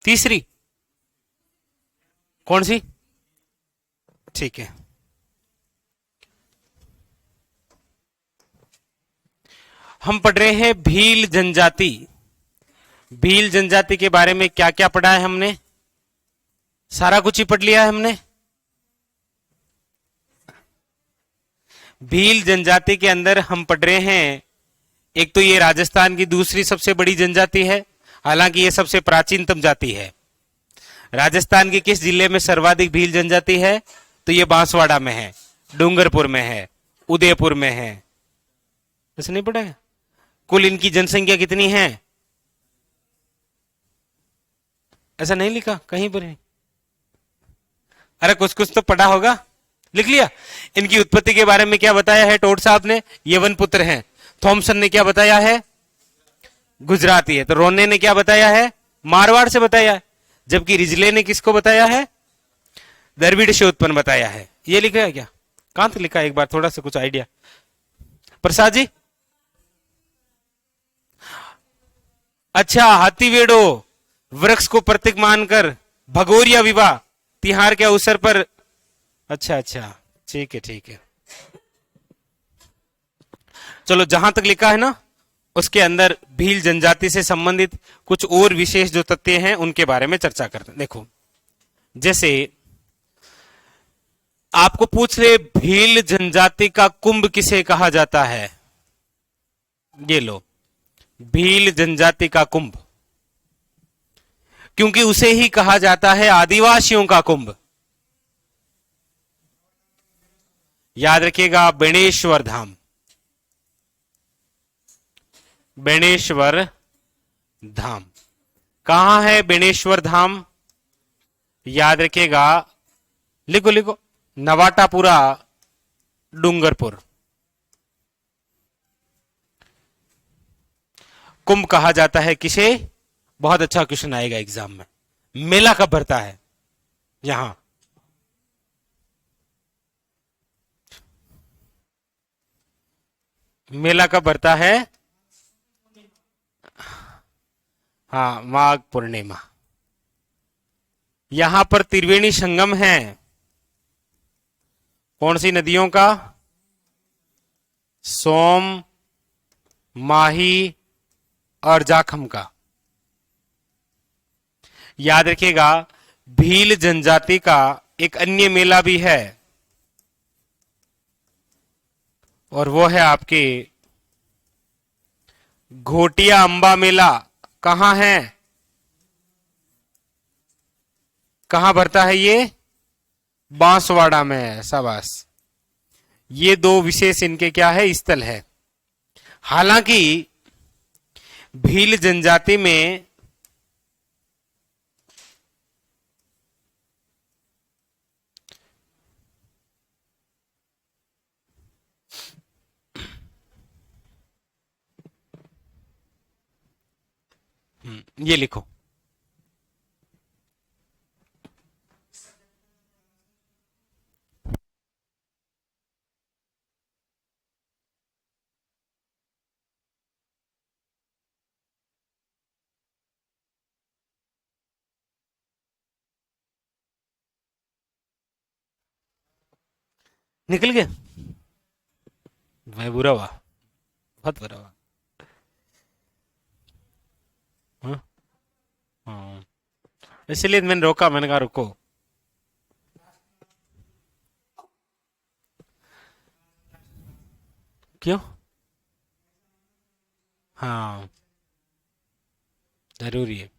तीसरी कौन सी? ठीक है। हम पढ़ रहे हैं भील जनजाति। भील जनजाति के बारे में क्या क्या पढ़ा है हमने? सारा कुछ ही पढ़ लिया है हमने। भील जनजाति के अंदर हम पढ़ रहे हैं, एक तो ये राजस्थान की दूसरी सबसे बड़ी जनजाति है, हालांकि ये सबसे प्राचीनतम जाति है। राजस्थान के किस जिले में सर्वाधिक भील जनजाति है? तो ये बांसवाड़ा में है, डूंगरपुर में है, उदयपुर में है। ऐसा नहीं पढ़ा है? कुल इनकी जनसंख्या कितनी है? ऐसा नहीं लिखा कहीं पर ही? अरे कुछ कुछ तो पढ़ा होगा, लिख लिया। इनकी उत्पत्ति के बारे में क्या बताया है टोड साहब ने? यवन पुत्र हैं। थॉमसन ने क्या बताया है? गुजराती है। तो रोने ने क्या बताया है? मारवाड़ से बताया है। जबकि रिजले ने किसको बताया है? द्रविड़ से उत्पन्न बताया है। ये लिखा है क्या? कहां तक लिखा है? एक बार थोड़ा सा कुछ आइडिया प्रसाद जी। अच्छा, हाथीवेड़ो वृक्ष को प्रतीक मानकर भगोरिया विवाह तिहार के अवसर पर। अच्छा अच्छा, ठीक है ठीक है। चलो, जहां तक लिखा है ना, उसके अंदर भील जनजाति से संबंधित कुछ और विशेष जो तथ्य हैं उनके बारे में चर्चा करते हैं। देखो, जैसे आपको पूछ रहे भील जनजाति का कुंभ किसे कहा जाता है? ये लो, भील जनजाति का कुंभ, क्योंकि उसे ही कहा जाता है आदिवासियों का कुंभ। याद रखिएगा, बेणेश्वर धाम, बेणेश्वर धाम कहां है? बेणेश्वर धाम याद रखिएगा, लिखो लिखो, नवाटापुरा, डूंगरपुर। कुंभ कहा जाता है किसे? बहुत अच्छा क्वेश्चन आएगा एग्जाम में। मेला कब भरता है यहां? मेला कब भरता है? हाँ, माघ पूर्णिमा। यहां पर त्रिवेणी संगम है। कौन सी नदियों का? सोम, माही और जाखम का। याद रखिएगा, भील जनजाति का एक अन्य मेला भी है, और वो है आपके घोटिया अंबा मेला। कहां है? कहां भरता है ये? बांसवाड़ा में है। शाबाश। ये दो विशेष इनके क्या है? स्थल है। हालांकि भील जनजाति में ये लिखो, निकल गया। मैं बुरा हुआ, बहुत बुरा हुआ। हाँ? हाँ। इसलिए मैंने रोका, मैंने कहा रुको। क्यों? हाँ, जरूरी है।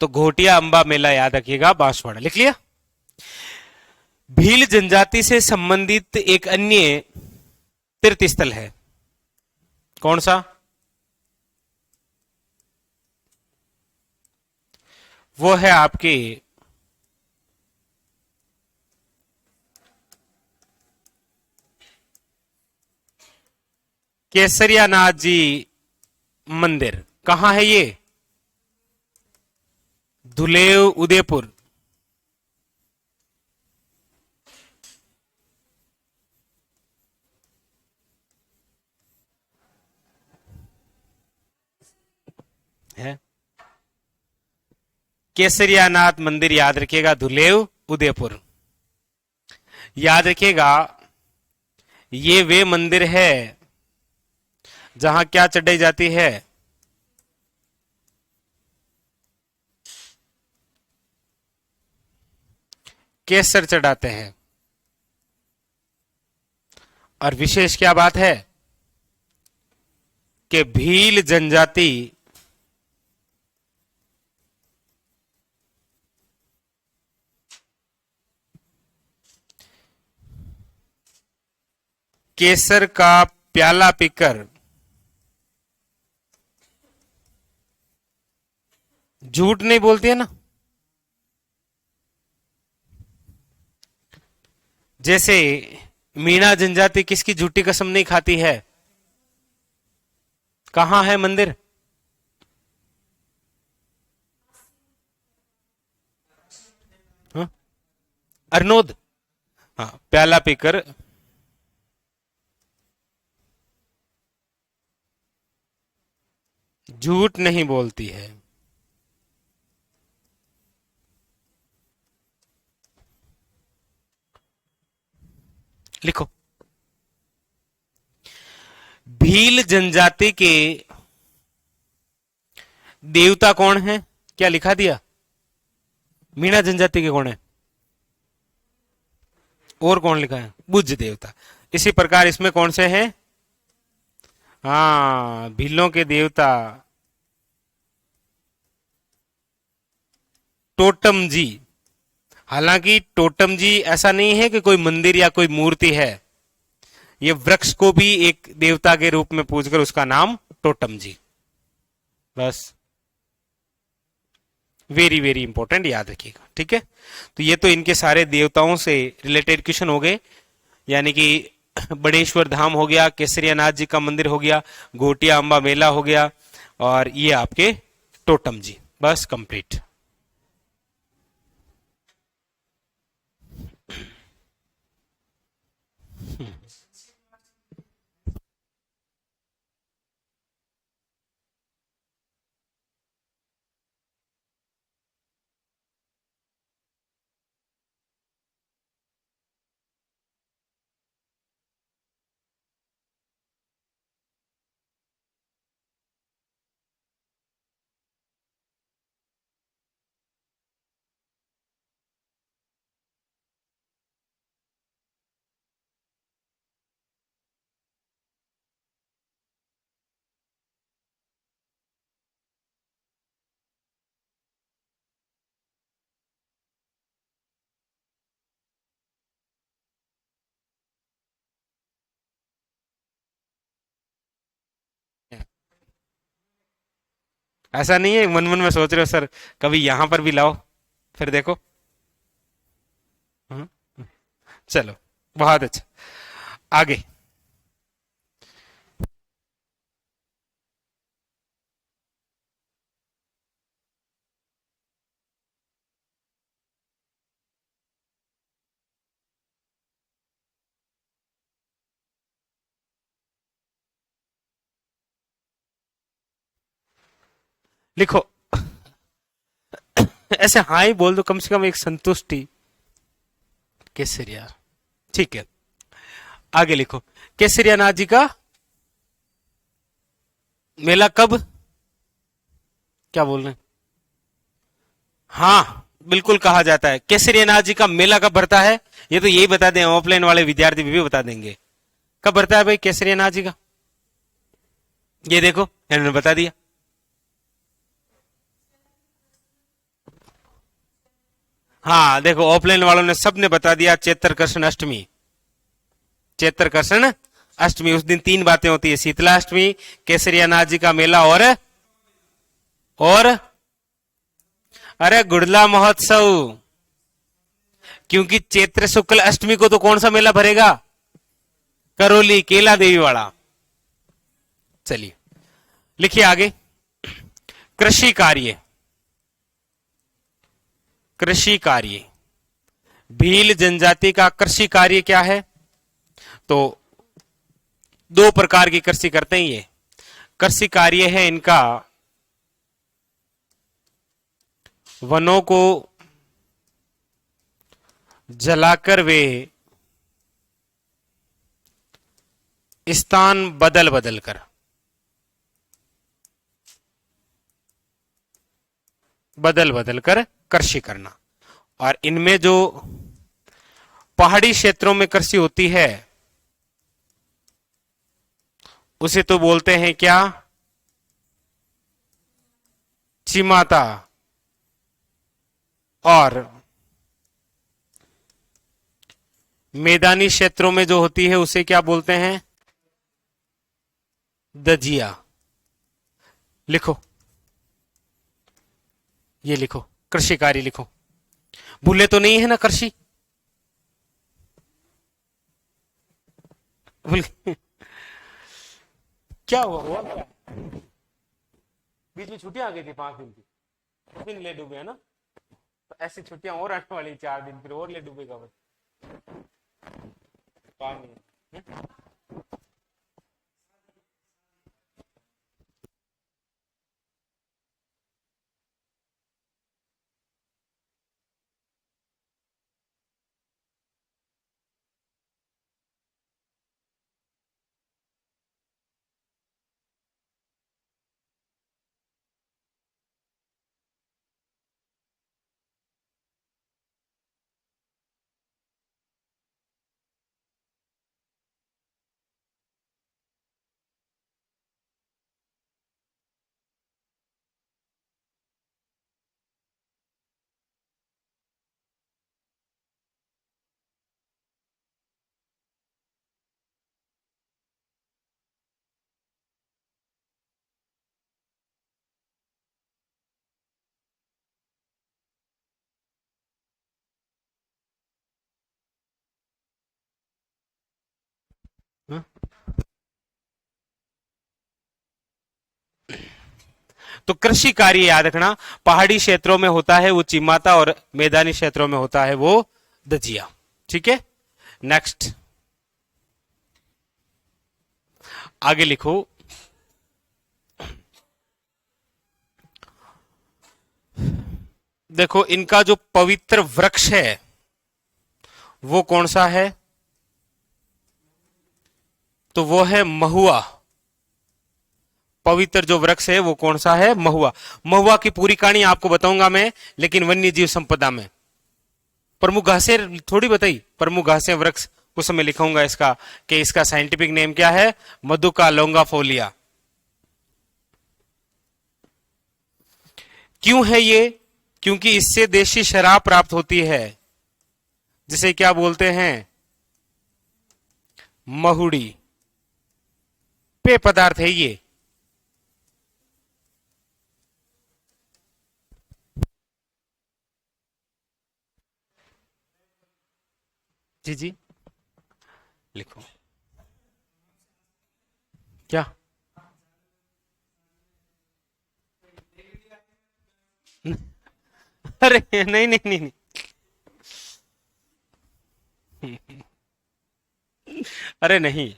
तो घोटिया अंबा मेला याद रखिएगा, बांसवाड़ा। लिख लिया? भील जनजाति से संबंधित एक अन्य तीर्थ स्थल है। कौन सा? वो है आपके केसरिया नाथ जी मंदिर। कहां है ये? धुलेव, उदयपुर। है। केसरियानाथ मंदिर याद रखिएगा, धुलेव उदयपुर। याद रखिएगा ये वे मंदिर है जहां क्या चढ़ाई जाती है, केसर चढ़ाते हैं। और विशेष क्या बात है कि भील जनजाति केसर का प्याला पीकर झूठ नहीं बोलती है ना। जैसे मीणा जनजाति किसकी झूठी कसम नहीं खाती है। कहां है मंदिर? हाँ? अरनोद। हाँ, प्याला पीकर झूठ नहीं बोलती है। लिखो, भील जनजाति के देवता कौन है? क्या लिखा दिया? मीणा जनजाति के कौन है? और कौन लिखा है? बुद्ध देवता। इसी प्रकार इसमें कौन से हैं? हाँ, भीलों के देवता टोटम जी। हालांकि टोटम जी ऐसा नहीं है कि कोई मंदिर या कोई मूर्ति है, ये वृक्ष को भी एक देवता के रूप में पूजकर उसका नाम टोटम जी। बस, वेरी वेरी इंपॉर्टेंट, याद रखिएगा। ठीक है, तो ये तो इनके सारे देवताओं से रिलेटेड क्वेश्चन हो गए। यानी कि बड़ेश्वर धाम हो गया, केसरियानाथ जी का मंदिर हो गया, घोटिया अंबा मेला हो गया, और ये आपके टोटम जी। बस कंप्लीट। ऐसा नहीं है मन मन में सोच रहे हो सर कभी यहां पर भी लाओ, फिर देखो। हम्म, चलो, बहुत अच्छा। आगे लिखो, ऐसे हाँ ही बोल दो, कम से कम एक संतुष्टि। केसरिया, ठीक है। आगे लिखो, केसरियानाथ जी का मेला कब? क्या बोल रहे हैं? हाँ, बिल्कुल कहा जाता है। केसरियानाथ जी का मेला कब भरता है? ये तो यही बता दें, ऑफलाइन वाले विद्यार्थी भी बता देंगे। कब भरता है भाई केसरियानाथ जी का? ये देखो, इन्होंने बता दिया। हाँ देखो, ऑफलाइन वालों ने सबने बता दिया, चैत्र कृष्ण अष्टमी। चैत्र कृष्ण अष्टमी, उस दिन तीन बातें होती है, शीतलाष्टमी, केसरियानाथ जी का मेला, और अरे गुड़ला महोत्सव। क्योंकि चैत्र शुक्ल अष्टमी को तो कौन सा मेला भरेगा? करौली केला देवी वाला। चलिए लिखिए आगे, कृषि कार्य। कृषि कार्य, भील जनजाति का कृषि कार्य क्या है? तो दो प्रकार की कृषि करते हैं ये। कृषि कार्य है इनका वनों को जलाकर वे स्थान बदल बदल कर कृषि करना। और इनमें जो पहाड़ी क्षेत्रों में कृषि होती है उसे तो बोलते हैं क्या? चिमाता। और मैदानी क्षेत्रों में जो होती है उसे क्या बोलते हैं? दजिया। लिखो, ये लिखो, कृषि कार्य लिखो। भूले तो नहीं है ना कृषि? क्या हुआ क्या? बीच में छुट्टियां आ गई थी 5 दिन की, उस दिन ले डूबे है ना? तो ऐसी छुट्टियां और आने वाली 4 दिन, फिर और ले डूबेगा बस। पानी हाँ? तो कृषि कार्य याद रखना, पहाड़ी क्षेत्रों में होता है वो चिमाता और मैदानी क्षेत्रों में होता है वो दजिया। ठीक है, नेक्स्ट आगे लिखो। देखो, इनका जो पवित्र वृक्ष है वो कौन सा है? तो वो है महुआ। पवित्र जो वृक्ष है वो कौन सा है? महुआ। महुआ की पूरी कहानी आपको बताऊंगा मैं, लेकिन वन्य जीव संपदा में प्रमुख घासें थोड़ी बताई, प्रमुख घासें वृक्ष उस समय लिखाऊंगा इसका कि इसका साइंटिफिक नेम क्या है? मधुका लोंगाफोलिया। क्यों है ये? क्योंकि इससे देशी शराब प्राप्त होती है, जिसे क्या बोलते हैं? महुड़ी। पेय पदार्थ है ये। जी जी, लिखो। क्या? अरे नहीं नहीं नहीं, नहीं। अरे नहीं,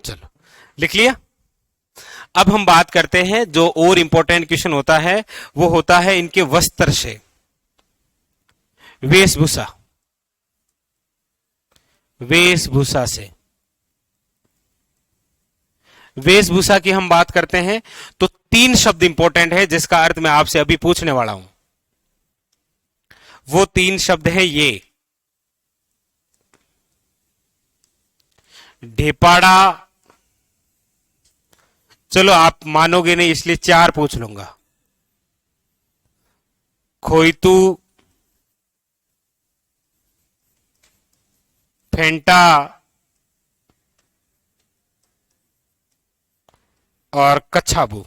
चलो लिख लिया। अब हम बात करते हैं जो और इंपॉर्टेंट क्वेश्चन होता है वो होता है इनके वस्त्र से, वेशभूषा। वेशभूषा से, वेशभूषा की हम बात करते हैं तो 3 शब्द इंपॉर्टेंट है जिसका अर्थ मैं आपसे अभी पूछने वाला हूं। वो 3 शब्द है ये: ढेपाड़ा। चलो आप मानोगे नहीं इसलिए 4 पूछ लूंगा। खोइतू, फेंटा और कच्छाबू।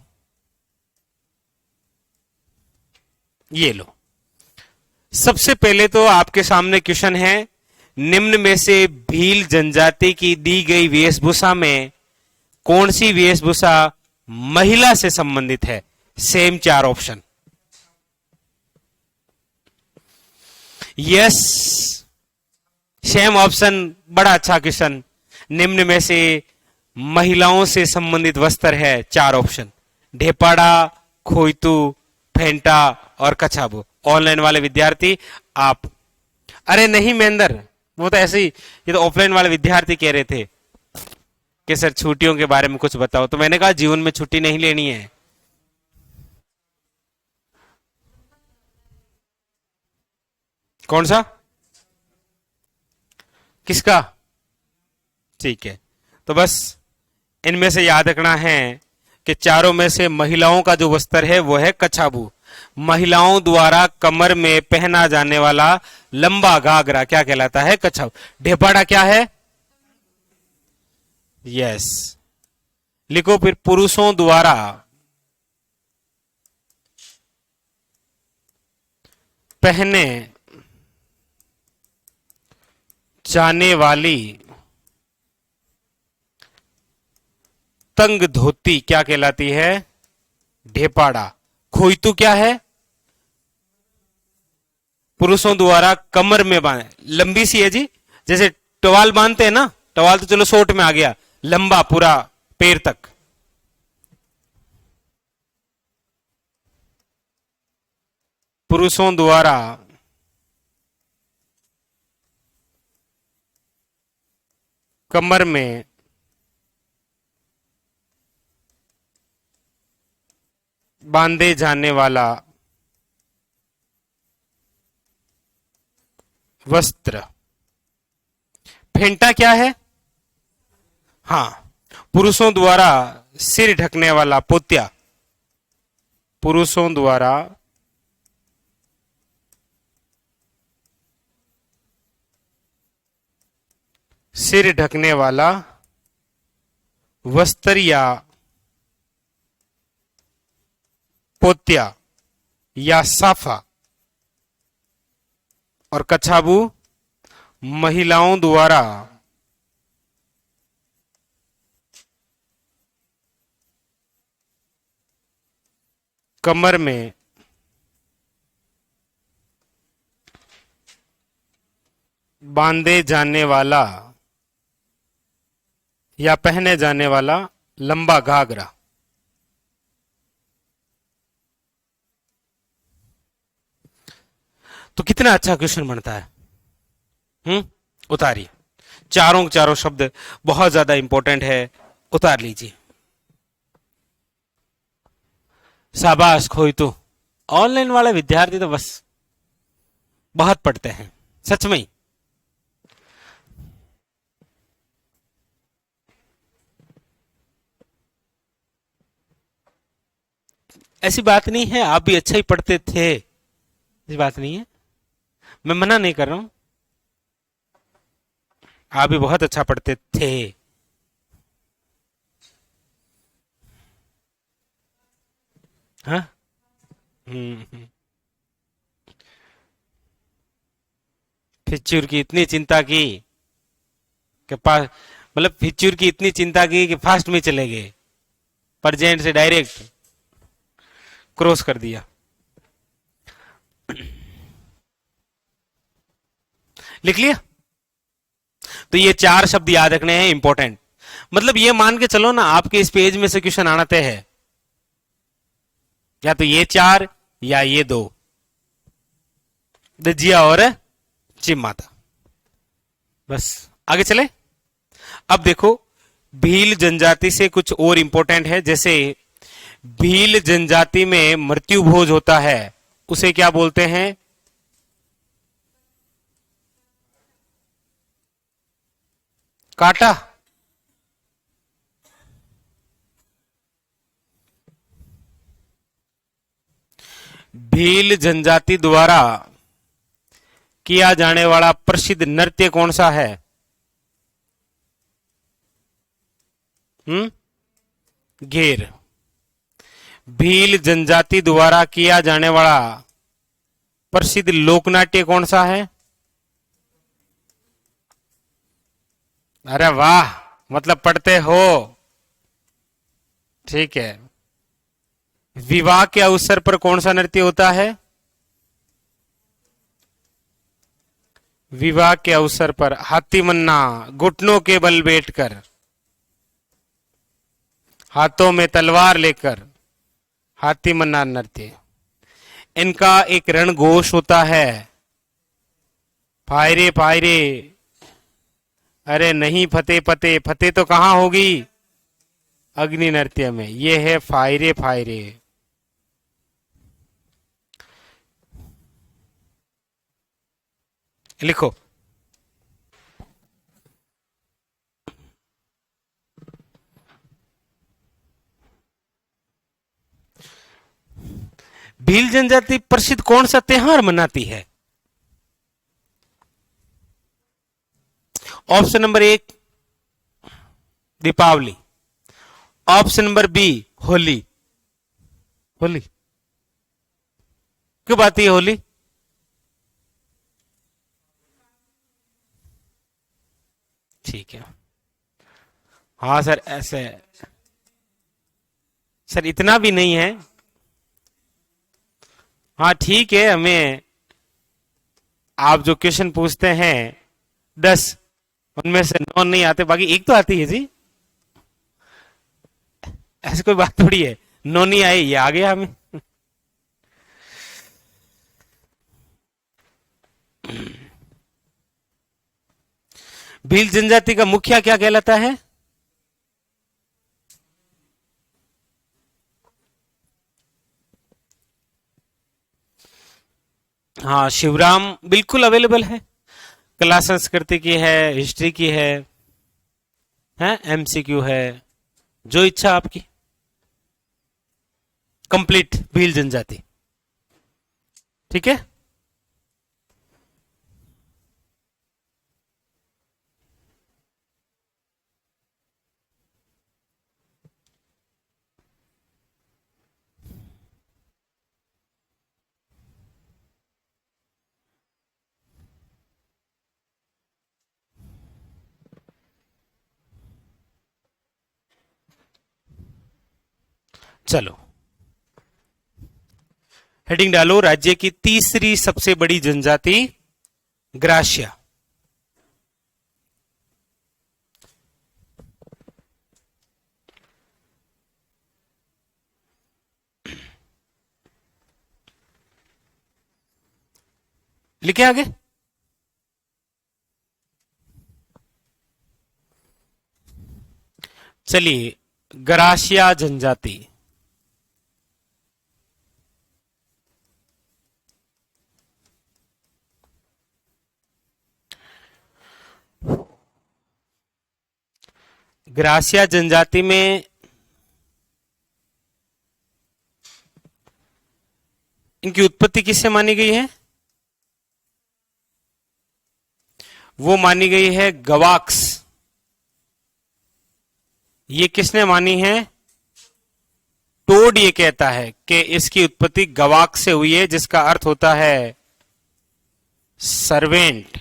ये लो। सबसे पहले तो आपके सामने क्वेश्चन है, निम्न में से भील जनजाति की दी गई वेशभूषा में कौन सी वेशभूषा महिला से संबंधित है? Same 4 option. Yes, same option, बड़ा अच्छा क्वेश्चन। निम्न में से महिलाओं से संबंधित वस्त्र है, चार ऑप्शन, ढेपाड़ा, खोइतू, फेंटा और कछाबू। ऑनलाइन वाले विद्यार्थी आप, अरे नहीं महेंद्र, वो तो ऐसे ही, ये तो ऑफलाइन वाले विद्यार्थी कह रहे थे कि सर छुट्टियों के बारे में कुछ बताओ, तो मैंने कहा जीवन में छुट्टी नहीं लेनी है। कौन सा, किसका? ठीक है, तो बस इनमें से याद रखना है कि चारों में से महिलाओं का जो वस्त्र है वो है कछाबू। महिलाओं द्वारा कमर में पहना जाने वाला लंबा घाघरा क्या कहलाता है? कछाबू। ढेपाड़ा क्या है? यस, लिखो फिर, पुरुषों द्वारा पहने जाने वाली तंग धोती क्या कहलाती है? ढेपाड़ा। खोइतू क्या है? पुरुषों द्वारा कमर में बांधे, लंबी सी है जी, जैसे टवाल बांधते हैं ना, टवाल तो चलो शॉर्ट में आ गया, लंबा पूरा पैर तक। पुरुषों द्वारा कमर में बांधे जाने वाला वस्त्र। फेंटा क्या है? हाँ, पुरुषों द्वारा सिर ढकने वाला पोत्या। पुरुषों द्वारा सिर ढकने वाला वस्त्र या पोत्या या साफा। और कछाबू महिलाओं द्वारा कमर में बांधे जाने वाला या पहने जाने वाला लंबा घाघरा। तो कितना अच्छा क्वेश्चन बनता है। उतारिए, चारों के चारों शब्द बहुत ज्यादा इंपॉर्टेंट है, उतार लीजिए। शाबाश खोइतू। ऑनलाइन वाले विद्यार्थी तो बस बहुत पढ़ते हैं, सच में ही। ऐसी बात नहीं है, आप भी अच्छा ही पढ़ते थे, ऐसी बात नहीं है, मैं मना नहीं कर रहा हूं, आप भी बहुत अच्छा पढ़ते थे। हाँ। फिच्चूर की इतनी चिंता की कि पास, मतलब फिच्चूर की इतनी चिंता की कि फास्ट में चले गए, परजेंट से डायरेक्ट क्रॉस कर दिया। लिख लिया? तो ये चार शब्द याद रखने हैं, इंपॉर्टेंट। मतलब ये मान के चलो ना, आपके इस पेज में से क्वेश्चन आना तय है, या तो ये चार या ये दो, दजिया और चिमाता। बस आगे चले। अब देखो, भील जनजाति से कुछ और इंपॉर्टेंट है, जैसे भील जनजाति में मृत्यु भोज होता है, उसे क्या बोलते हैं? काटा। भील जनजाति द्वारा किया जाने वाला प्रसिद्ध नृत्य कौन सा है? घेर। भील जनजाति द्वारा किया जाने वाला प्रसिद्ध लोकनाट्य कौन सा है? अरे वाह, मतलब पढ़ते हो, ठीक है। विवाह के अवसर पर कौन सा नृत्य होता है? विवाह के अवसर पर हाथी मन्ना घुटनों के बल बैठकर, हाथों में तलवार लेकर, हाथी मन्ना नृत्य। इनका एक रणघोष होता है, फायरे फायरे, अरे नहीं फतेह फतेह, फतेह तो कहां होगी, अग्नि नृत्य में। ये है फायरे फायरे। लिखो, भील जनजाति प्रसिद्ध कौन सा त्योहार मनाती है? Option number 1 Deepawali, option number B Holi. Holi क्यों आती है होली? ठीक है, हाँ सर ऐसे, सर इतना भी नहीं है। हाँ ठीक है, हमें आप जो क्वेश्चन पूछते हैं 10, उनमें से 9 नहीं आते, बाकी एक तो आती है जी। ऐसी कोई बात थोड़ी है, 9 नहीं आए ये आ गया हमें। भील जनजाति का मुखिया क्या कहलाता है? हाँ शिवराम बिल्कुल अवेलेबल है, कला संस्कृति की है, हिस्ट्री की है एमसीक्यू है, जो इच्छा आपकी। कंप्लीट भील जनजाति, ठीक है। चलो हेडिंग डालो, राज्य की तीसरी सबसे बड़ी जनजाति ग्रासिया। लिखे आगे, चलिए ग्रासिया जनजाति। ग्रासिया जनजाति में इनकी उत्पत्ति किससे मानी गई है? वो मानी गई है गवाक्स। ये किसने मानी है? टोड ये कहता है कि इसकी उत्पत्ति गवाक से हुई है, जिसका अर्थ होता है सर्वेंट।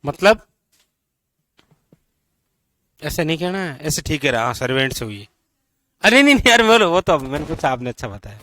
मतलब ऐसे नहीं कहना है, ऐसे ठीक है रहा, सर्वेंट से हुई है। अरे नहीं नहीं यार बोलो, वो तो मैंने कुछ आपने अच्छा बताया।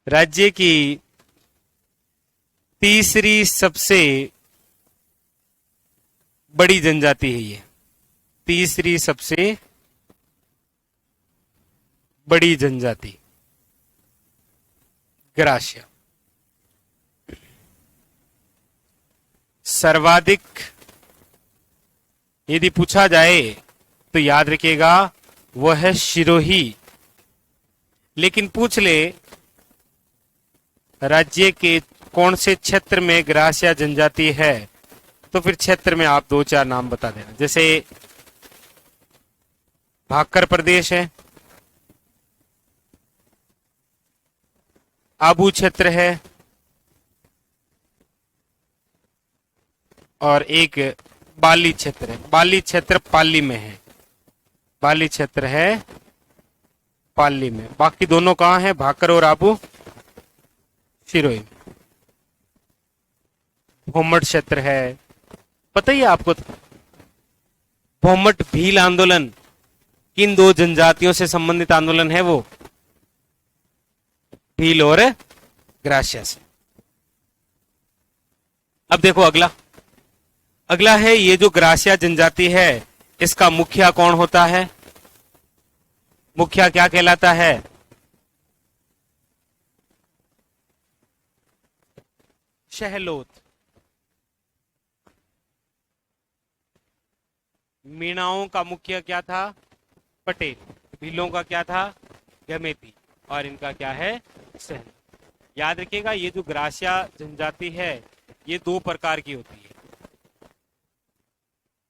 राज्य की तीसरी सबसे बड़ी जनजाति है ये, तीसरी सबसे बड़ी जनजाति ग्रासिया। सर्वाधिक यदि पूछा जाए तो याद रखिएगा वो है शिरोही। लेकिन पूछ ले राज्य के कौन से क्षेत्र में ग्रासिया जनजाति है, तो फिर क्षेत्र में आप 2-4 नाम बता देना। जैसे भाकर प्रदेश है, आबू क्षेत्र है, और एक बाली क्षेत्र है। बाली क्षेत्र पाली में है, बाली क्षेत्र है पाली में। बाकी दोनों कहां है, भाकर और आबू सिरोही में। भोमट क्षेत्र है, पता ही है आपको। भोमट भील आंदोलन किन 2 जनजातियों से संबंधित आंदोलन है, वो भील और ग्रासिया से। अब देखो अगला, अगला है ये जो ग्रासिया जनजाति है इसका मुखिया कौन होता है, मुखिया क्या कहलाता है, शहलोत। मीणाओं का मुखिया क्या था, पटेल। भीलों का क्या था, गमेती। और इनका क्या है, सहन। याद रखिएगा ये जो ग्रासिया जनजाति है ये 2 प्रकार की होती है।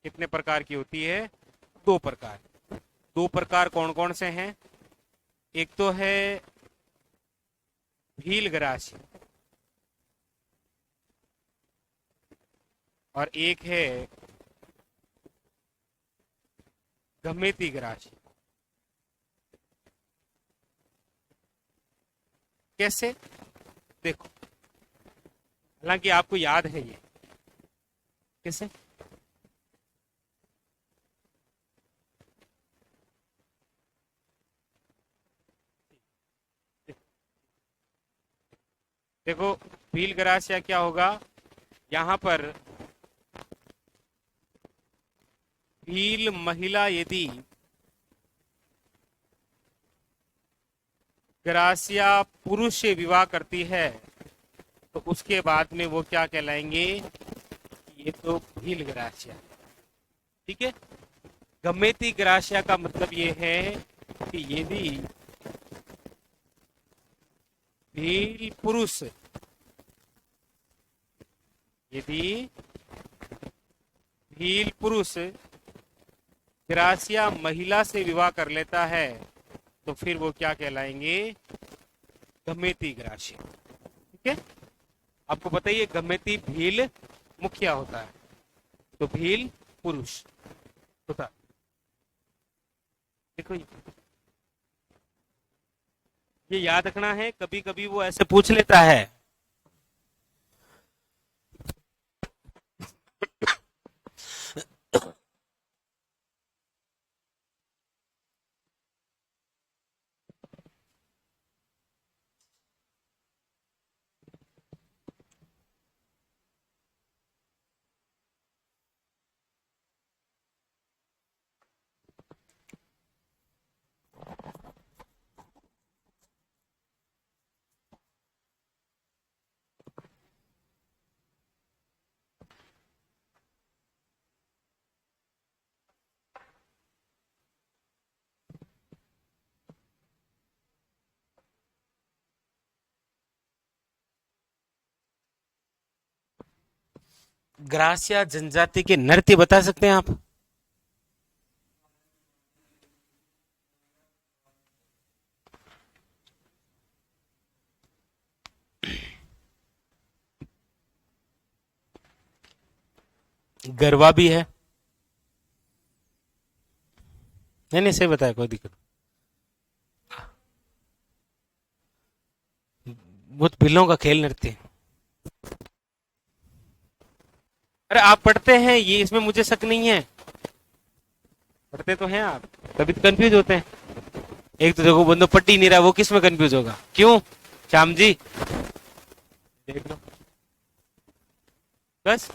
कितने प्रकार की होती है, 2 प्रकार। 2 प्रकार कौन कौन से हैं, एक तो है भील ग्रासिया और एक है गमेती ग्रासिया। कैसे, देखो, हालांकि आपको याद है ये कैसे। देखो भील ग्रासिया क्या होगा, यहां पर भील महिला यदि ग्रासिया पुरुष से विवाह करती है तो उसके बाद में वो क्या कहलाएंगे, ये तो भील ग्रासिया। ठीक है। गमेती ग्रासिया का मतलब ये है कि यदि भील पुरुष, यदि भील पुरुष ग्रासिया महिला से विवाह कर लेता है तो फिर वो क्या कहलाएंगे, गमेती ग्रासिया। ठीक है। आपको बताइए गमेती भील मुखिया होता है तो भील पुरुष होता। देखो ये याद रखना है, कभी कभी वो ऐसे पूछ लेता है। ग्रासिया जनजाति के नृत्य बता सकते हैं आप, गरबा भी है। नहीं नहीं सही बताया, कोई दिक्कत। बहुत भीलों का खेल नृत्य। अरे आप पढ़ते हैं ये, इसमें मुझे शक नहीं है, पढ़ते तो हैं आप, तभी तो कंफ्यूज होते हैं। एक तो देखो बंदो पढ़ ही नहीं रहा, वो किस में कंफ्यूज होगा, क्यों श्याम जी, देख लो बस।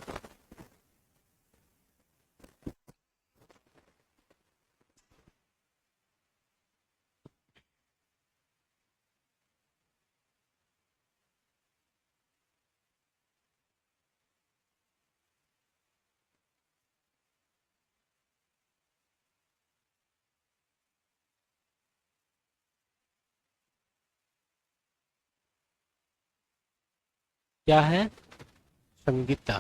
क्या है? संगीता।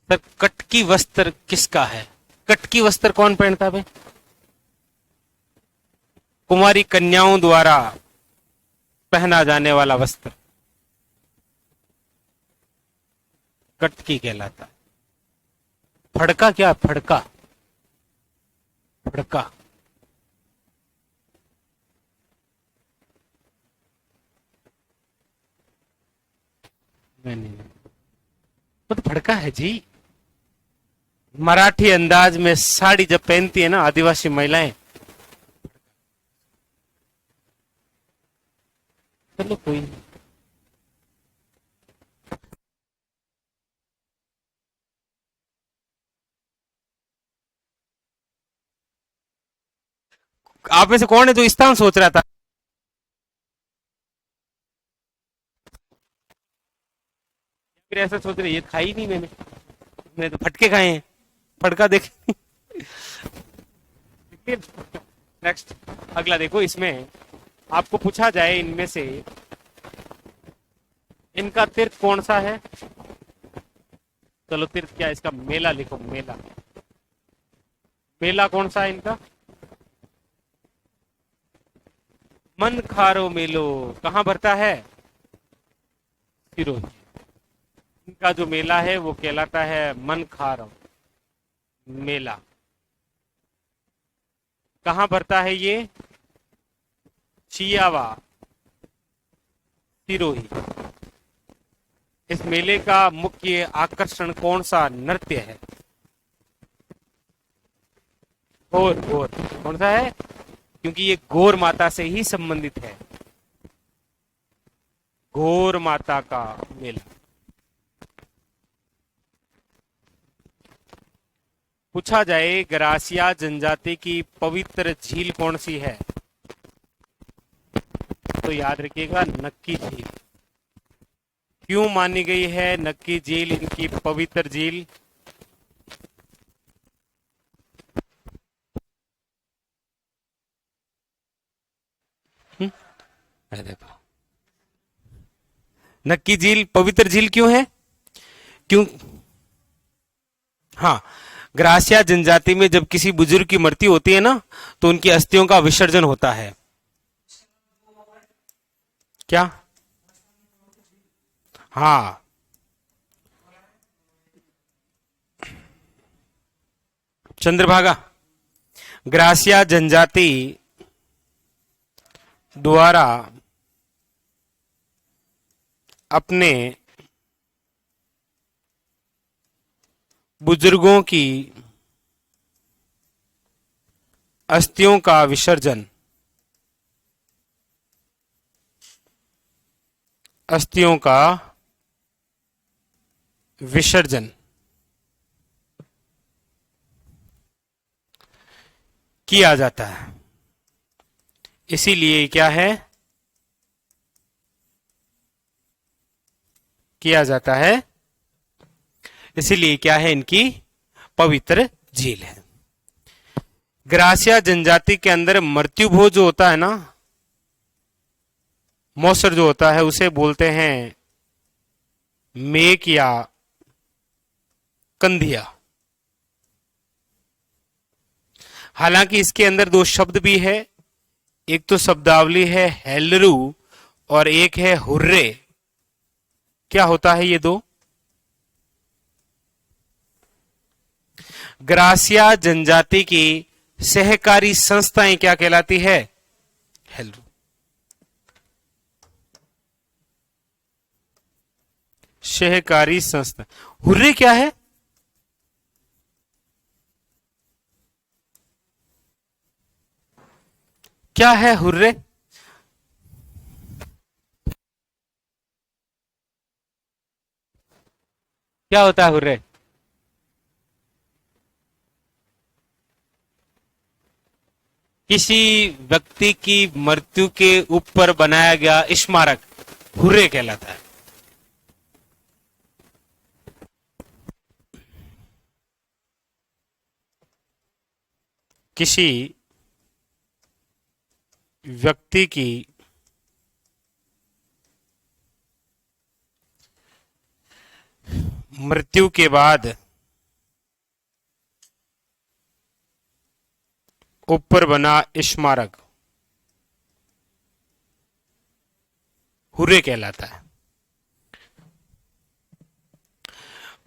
सर कटकी वस्त्र किसका है? कटकी वस्त्र कौन पहनता है भाई? कुमारी कन्याओं द्वारा पहना जाने वाला वस्त्र कटकी कहलाता है। फड़का क्या? फड़का, फड़का। नहीं, वो तो फड़का है जी। मराठी अंदाज में साड़ी जब पहनती है ना आदिवासी महिलाएं। चलो कोई नहीं। आप में से कौन है जो स्थान सोच रहा था? फिर ऐसा सोच रहे ये खाई नहीं मैंने तो फटके खाए हैं। फटका देख। नेक्स्ट, अगला देखो। इसमें आपको पूछा जाए इनमें से इनका तीर्थ कौन सा है? चलो तीर्थ क्या, इसका मेला लिखो। मेला, मेला कौन सा है इनका? मन खारो मेलो कहां भरता है? सिरोही। इनका जो मेला है वो कहलाता है मन खारो मेला। कहां भरता है ये? चियावा, सिरोही। इस मेले का मुख्य आकर्षण कौन सा नृत्य है? गौर, गौर। कौन सा है? क्योंकि ये गौर माता से ही संबंधित है। गौर माता का मेला। पूछा जाए ग्रासिया जनजाति की पवित्र झील कौन सी है? तो याद रखिएगा नक्की झील। क्यों मानी गई है नक्की झील इनकी पवित्र झील? देखो, नक्की झील पवित्र झील क्यों है? क्यों? हाँ, ग्रासिया जनजाति में जब किसी बुजुर्ग की मृत्यु होती है ना तो उनकी अस्थियों का विसर्जन होता है। क्या? हाँ, चंद्रभागा। ग्रासिया जनजाति द्वारा अपने बुजुर्गों की अस्थियों का विसर्जन, अस्थियों का विसर्जन किया जाता है। इसीलिए क्या है? किया जाता है। इसीलिए क्या है? इनकी पवित्र झील है। ग्रासिया जनजाति के अंदर मृत्यु भोज जो होता है ना, मौसर जो होता है, उसे बोलते हैं मेक या कंधिया। हालांकि इसके अंदर दो शब्द भी है। एक तो शब्दावली है हेलरू और एक है हुर्रे। क्या होता है ये दो? ग्रासिया जनजाति की सहकारी संस्थाएं क्या कहलाती है? हेलरू। सहकारी संस्था। हुर्रे क्या है? क्या है हुर्रे? क्या होता है हुर्रे? किसी व्यक्ति की मृत्यु के ऊपर बनाया गया स्मारक हुर्रे कहलाता है। किसी व्यक्ति की मृत्यु के बाद ऊपर बना स्मारक हुर्रे कहलाता है।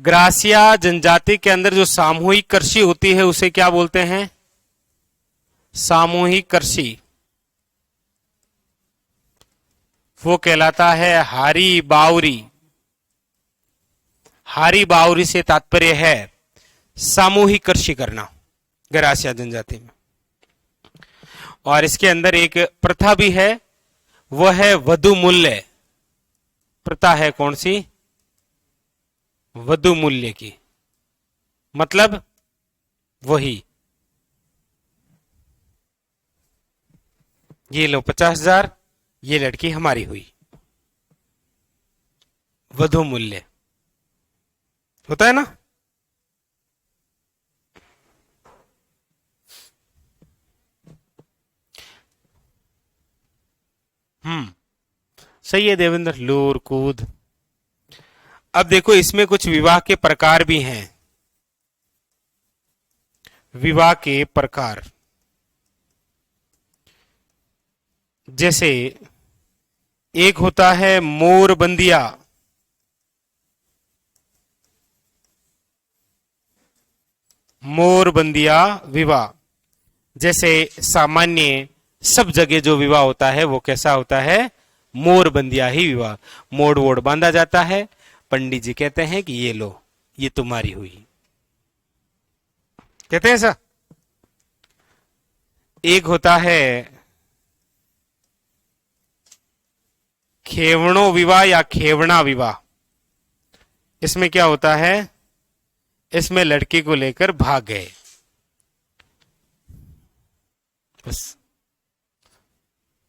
ग्रासिया जनजाति के अंदर जो सामूहिक कृषि होती है उसे क्या बोलते हैं? सामूहिक कृषि। वो कहलाता है हारी बावरी। हारी बावरी से तात्पर्य है सामूहिक कृषि करना ग्रासिया जनजाति में। और इसके अंदर एक प्रथा भी है, वह है वधु मूल्य। प्रथा है कौन सी? वधु मूल्य की। मतलब वही, ये लो 50,000, ये लड़की हमारी हुई। वधु मूल्य होता है ना। सही है देवेंद्र, लूर कूद। अब देखो इसमें कुछ विवाह के प्रकार भी हैं। विवाह के प्रकार जैसे एक होता है मोरबंदिया। मोरबंदिया विवाह, जैसे सामान्य सब जगह जो विवाह होता है वो कैसा होता है? मोरबंदिया ही विवाह। मोड़ वोड़ बांधा जाता है, पंडित जी कहते हैं कि ये लो, ये तुम्हारी हुई, कहते हैं ऐसा। एक होता है खेवणो विवाह या खेवणा विवाह। इसमें क्या होता है? इसमें लड़की को लेकर भाग गए, बस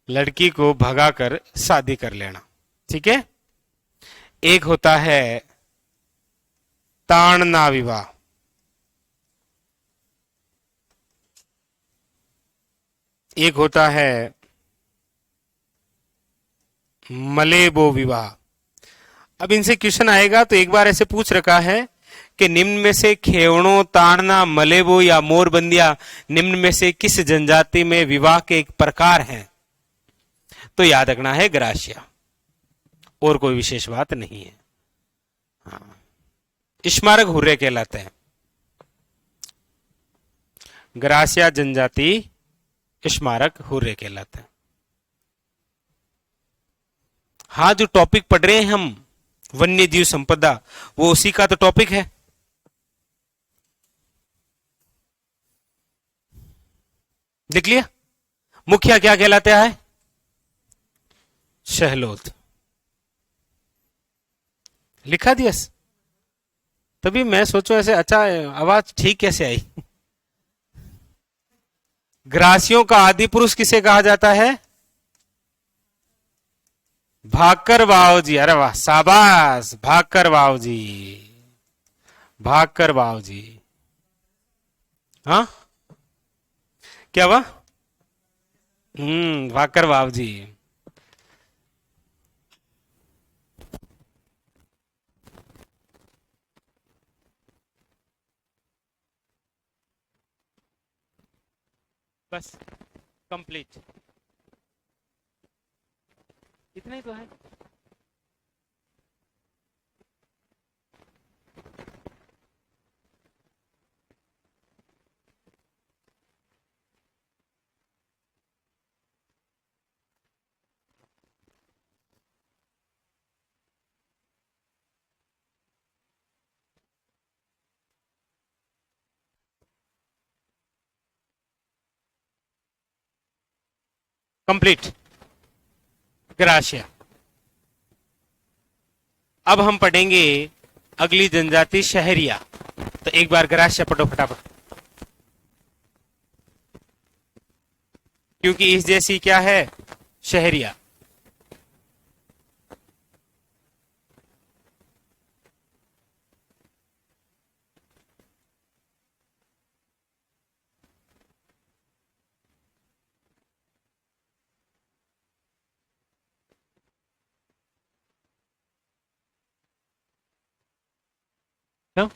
लड़की को भगाकर शादी कर लेना, ठीक है। एक होता है ताड़ना विवाह। एक होता है मलेबो विवाह। अब इनसे क्वेश्चन आएगा तो एक बार ऐसे पूछ रखा है कि निम्न में से खेवणो, ताड़ना, मलेबो या मोरबंदिया निम्न में से किस जनजाति में विवाह के एक प्रकार हैं? तो याद रखना है ग्रासिया, और कोई विशेष बात नहीं है। हाँ। स्मारक हुर्रे कहलाते हैं। ग्रासिया जनजाति स्मारक हुर्रे कहलाते हैं। हाँ, जो टॉपिक पढ़ रहे हैं हम वन्य जीव संपदा, वो उसी का तो टॉपिक है। देख लिया। मुखिया क्या कहलाता है? शहलोत। लिखा दिया। तभी मैं सोचो ऐसे, अच्छा आवाज ठीक कैसे आई? ग्रासियों का आदि पुरुष किसे कहा जाता है? भाकर वाव जी। अरे वाह, शाबाश, भाकर वाव जी, भाकर वाव जी। हाँ, क्या हुआ? भाकर वाव जी। बस कंप्लीट, इतना ही तो है। Complete gratia. अब हम पढ़ेंगे अगली जनजाति शहरिया। तो एक बार ग्रासिया पढ़ो फटाफट, क्योंकि इस जैसी क्या है? शहरिया। क्यों?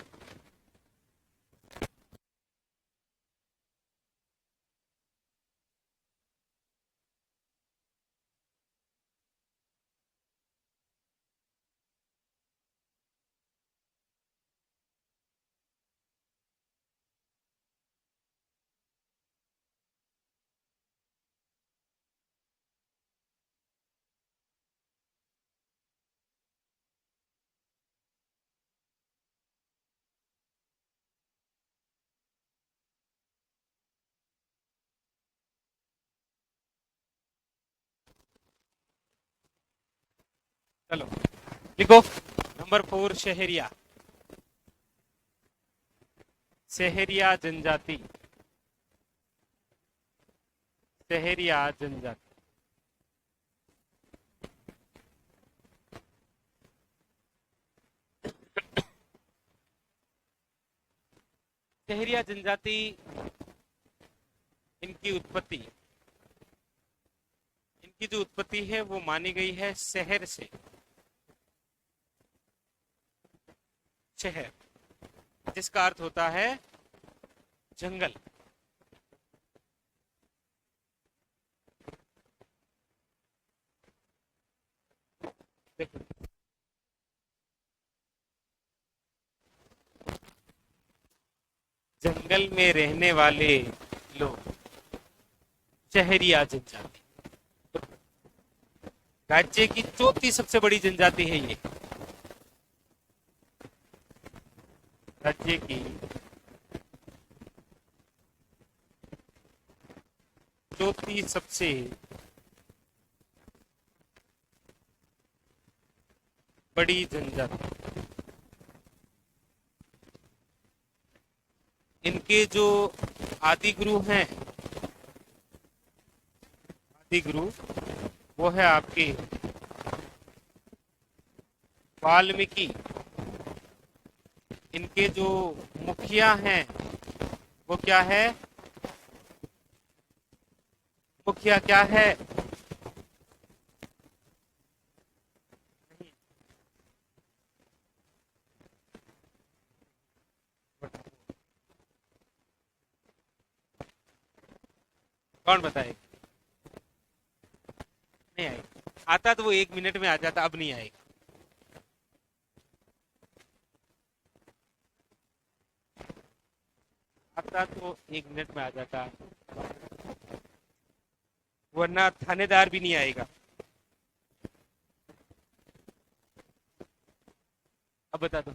चलो लिखो। नंबर 4 शहरिया। शहरिया जनजाति। शहरिया जनजाति। शहरिया जनजाति, इनकी उत्पत्ति, इनकी जो उत्पत्ति है वो मानी गई है शहर से। शहर जिसका अर्थ होता है जंगल। देखो, जंगल में रहने वाले लोग शहरिया जनजाति। राज्य की चौथी सबसे बड़ी जनजाति है ये। राज्य की चौथी सबसे बड़ी जनजाति। इनके जो आदि गुरु हैं, आदि गुरु वो है आपके वाल्मीकि। इनके जो मुखिया हैं वो क्या है? मुखिया क्या है? कौन बताए? नहीं आएगा। आता तो वो 1 मिनट में आ जाता, अब नहीं आएगा। आता तो 1 मिनट में आ जाता, वरना थानेदार भी नहीं आएगा। अब बता दो।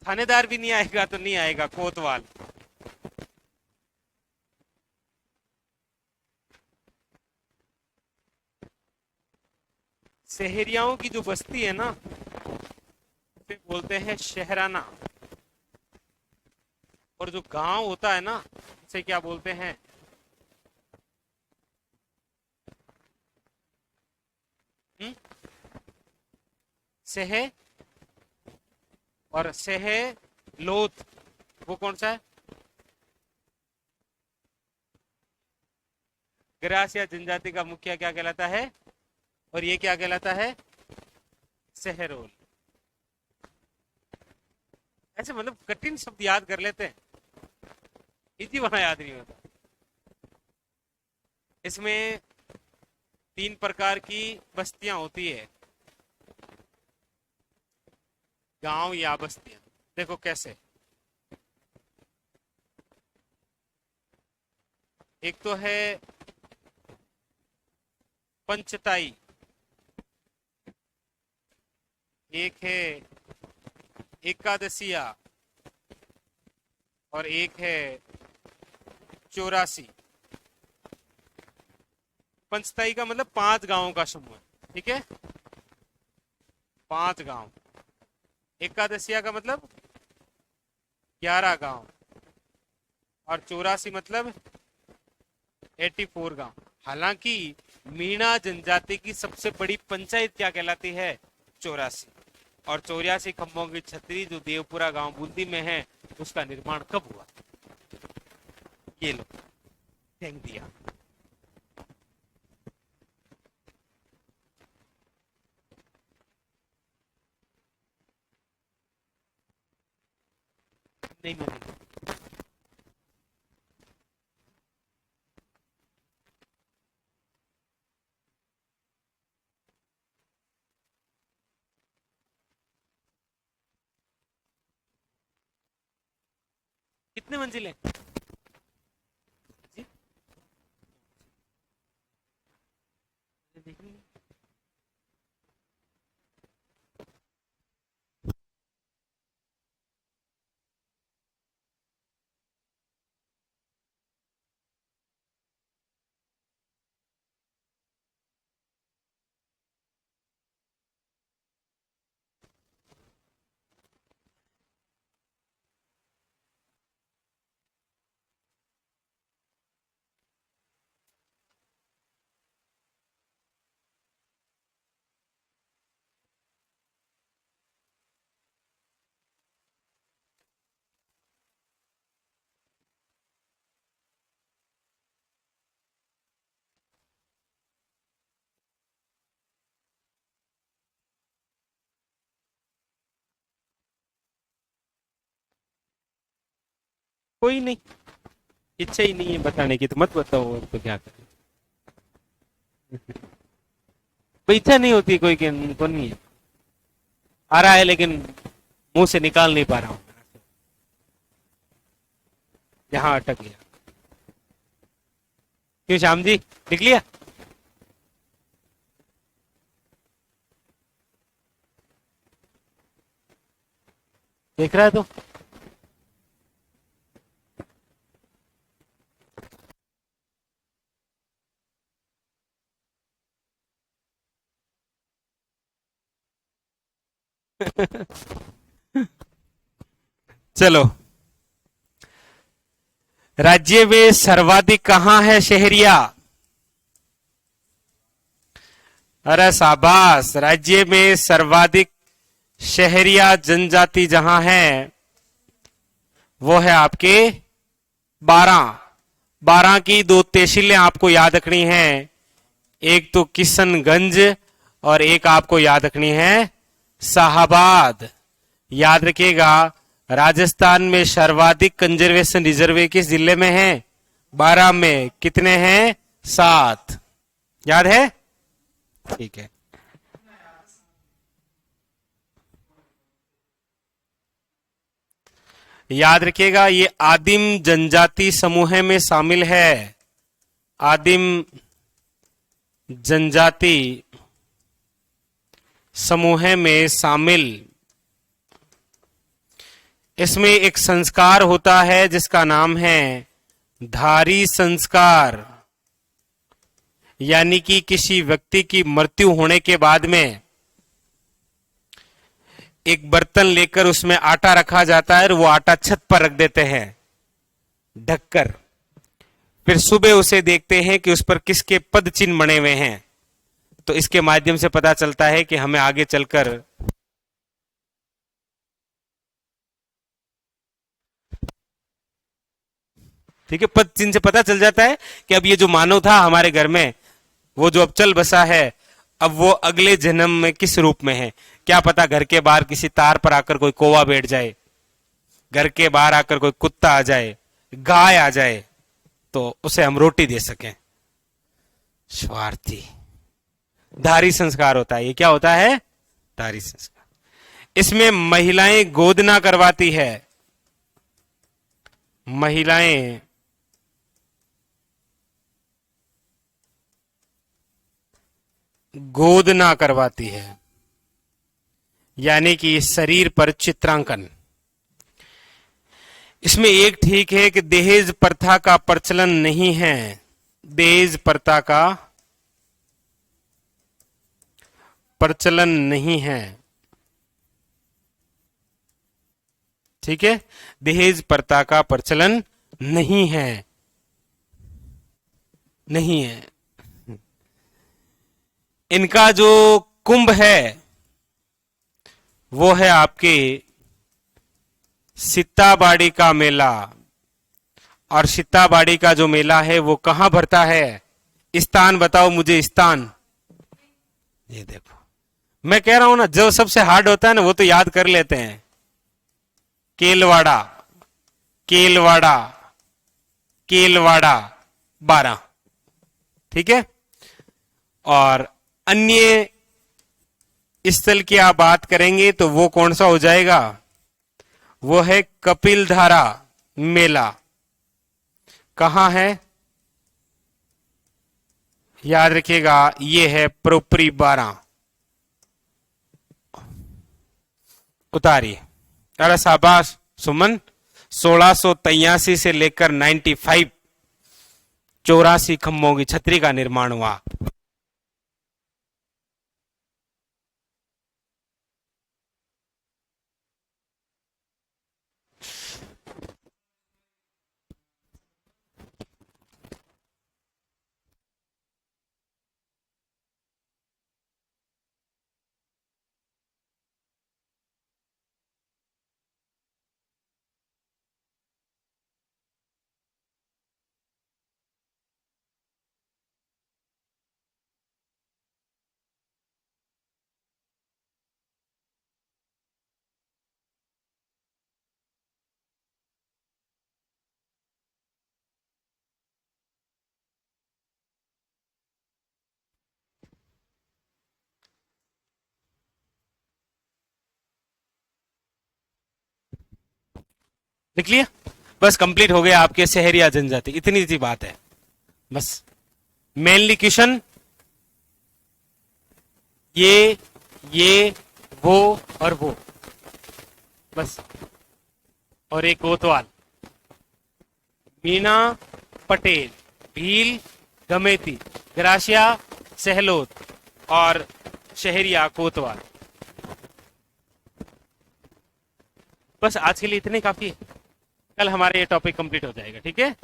थानेदार भी नहीं आएगा तो नहीं आएगा कोतवाल। शहरियाओं की जो बस्ती है ना, उसे बोलते हैं शहराना। और जो गांव होता है ना, उसे क्या बोलते हैं? हम्म? सह। और सह लोथ, वो कौन सा है? ग्रासिया जनजाति का मुखिया क्या कहलाता है? और ये क्या कहलाता है? सहरोल। ऐसे मतलब कठिन शब्द याद कर लेते हैं, इजी वाला याद नहीं होता। इसमें 3 प्रकार की बस्तियां होती है, गांव या बस्तियां। देखो कैसे। एक तो है पंचताई, एक है एकादशिया, और एक है चौरासी। पंचताई का मतलब 5 गांवों का समूह है, ठीक है? 5 गांव। एकादशिया का मतलब 11 गांव। और चौरासी मतलब 84 गांव। हालांकि मीणा जनजाति की सबसे बड़ी पंचायत क्या कहलाती है? चौरासी। और 84 खंभों की छतरी जो देवपुरा गांव बूंदी में है, उसका निर्माण कब हुआ? ये लो, फेंक दिया। नहीं मिलेगी। कितने मंजिल है जी? देखिए, कोई नहीं, इच्छा ही नहीं है बताने की तो मत बताओ, और तो क्या करें। कोई इच्छा नहीं होती कोई के, को नहीं है, आ रहा है लेकिन मुंह से निकाल नहीं पा रहा हूं, यहां अटक गया। क्यों श्याम जी, लिख लिया? देख रहा है तो चलो, राज्य में सर्वाधिक कहां है शहरिया? अरे शाबाश, राज्य में सर्वाधिक शहरिया जनजाति जहां है वो है आपके 12। 12 की दो तहसीलें आपको याद रखनी है, एक तो किशनगंज और एक आपको याद रखनी है शाहबाद। याद रखिएगा, राजस्थान में सर्वाधिक कंजर्वेशन रिजर्व किस जिले में है? 12 में। कितने हैं? 7। याद है? ठीक है। याद रखिएगा, ये आदिम जनजाति समूह में शामिल है। आदिम जनजाति समूह में शामिल। इसमें एक संस्कार होता है जिसका नाम है धारी संस्कार, यानी कि किसी व्यक्ति की मृत्यु होने के बाद में एक बर्तन लेकर उसमें आटा रखा जाता है और वो आटा छत पर रख देते हैं ढककर। फिर सुबह उसे देखते हैं कि उस पर किसके पद चिन्ह बने हुए हैं, तो इसके माध्यम से पता चलता है कि हमें आगे चलकर ठीक है, पद चिन्ह से पता चल जाता है कि अब ये जो मानव था हमारे घर में, वो जो अब चल बसा है, अब वो अगले जन्म में किस रूप में है। क्या पता घर के बाहर किसी तार पर आकर कोई कौवा बैठ जाए, घर के बाहर आकर कोई कुत्ता आ जाए, गाय आ जाए, तो उसे हम रोटी दे सकें। स्वार्थी। धारी संस्कार होता है। ये क्या होता है? धारी संस्कार। इसमें महिलाएं गोदना करवाती है। महिलाएं गोदना करवाती है, यानी कि शरीर पर चित्रांकन। इसमें एक ठीक है कि दहेज प्रथा का प्रचलन नहीं है। दहेज प्रथा का प्रचलन नहीं है, ठीक है, दहेज प्रथा का प्रचलन नहीं है, नहीं है। इनका जो कुंभ है वो है आपके सित्ताबाड़ी का मेला। और सित्ताबाड़ी का जो मेला है वो कहां भरता है? स्थान बताओ मुझे, स्थान। ये देखो, मैं कह रहा हूं ना, जो सबसे हार्ड होता है ना वो तो याद कर लेते हैं। केलवाड़ा, केलवाड़ा, केलवाड़ा 12। ठीक है। और अन्य स्थल की आप बात करेंगे तो वो कौन सा हो जाएगा, वो है कपिलधारा मेला। कहां है, याद रखिएगा, ये है प्रोपरी 12। उतारिए। अरे शाबाश सुमन, 1683 से लेकर 95 84 खंभों की छतरी का निर्माण हुआ। लिख लिया? बस कंप्लीट हो गया आपके शहरी या जनजाति, इतनी सी बात है बस। मेनली क्वेश्चन ये वो और वो, बस। और एक कोतवाल, मीना, पटेल, भील, गमेती, ग्रासिया, सहलोत और शहरिया कोतवाल। बस आज के लिए इतने काफी है। कल हमारे ये टॉपिक कंप्लीट हो जाएगा। ठीक है।